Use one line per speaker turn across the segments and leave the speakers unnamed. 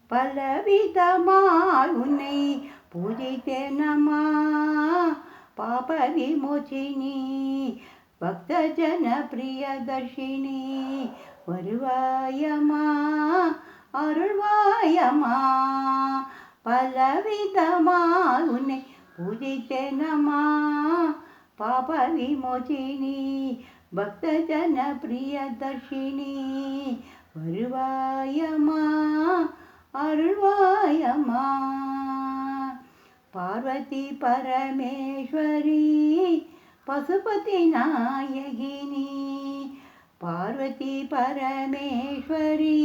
பலவிதமாய் உன்னை பூஜித்தேனம்மா பாப விமோச்சினி பக்த ஜன பிரியதர்ஷினி வருவாயம்மா அருள்வாயம்மா பலவிதமாய் உன்னை பூஜித்தேனம்மா பாப விமோச்சினி பக்த ஜன பிரியதர்ஷினி வருவாயம்மா அருள்வாயம்மா பார்வதி பரமேஸ்வரி பசுபதி நாயகினி பார்வதி பரமேஸ்வரி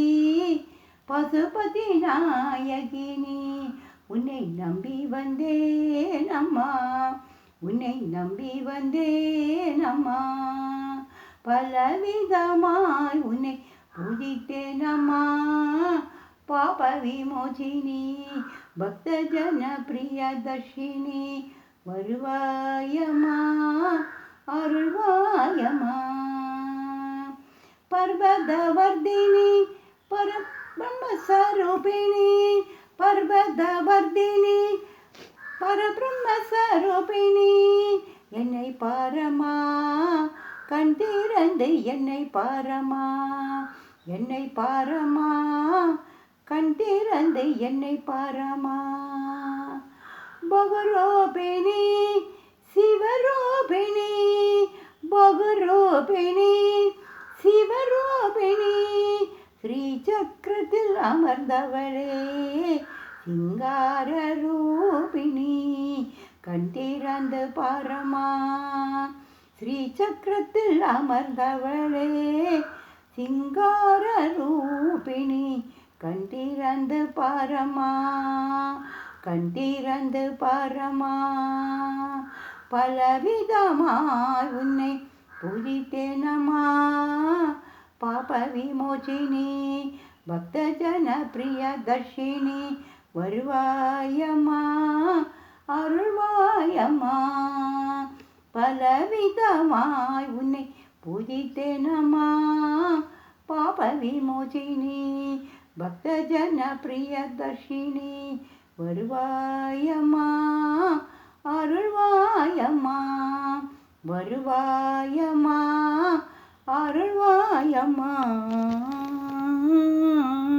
பசுபதி நாயகினி உன்னை நம்பி வந்தேன் அம்மா உன்னை நம்பி வந்தேன் அம்மா பலவிதமாய் உன்னை பூஜித்தேன் அம்மா பாப விமோச்சினி பக்த ஜன பிரியதர்ஷினி வருவாயம்மா அருள்வாயம்மா பர்வதவர்தினி பரபிரம்மஸ்வரூபிணி பர்வதவர்தினி பரபிரம்மஸ்வரூபிணி என்னை பாரம்மா கண் திறந்து என்னை பாரம்மா என்னை பாரம்மா கண் திறந்து என்னை பாரம்மா பகுரூபிணி சிவரூபிணி பகுரூபிணி சிவரூபிணி ஸ்ரீ சக்கரத்தில் அமர்ந்தவளே சிங்கார ரூபிணி கண் திறந்து பாரம்மா ஸ்ரீ சக்கரத்தில் அமர்ந்தவளே சிங்கார ரூபிணி கண் திறந்து பாரம்மா கண் திறந்து பாரம்மா பலவிதமாய் உன்னை பூஜித்தேனம்மா பாப விமோச்சினி பக்த ஜன பிரியதர்ஷினி வருவாயம்மா அருள்வாயம்மா பலவிதமாய் உன்னை பூஜித்தேனம்மா பாப விமோச்சினி பக்த ஜன பிரியதர்ஷினி வருவாயம்மா அருள்வாயம்மா வருவாயம்மா அருள்வாயம்மா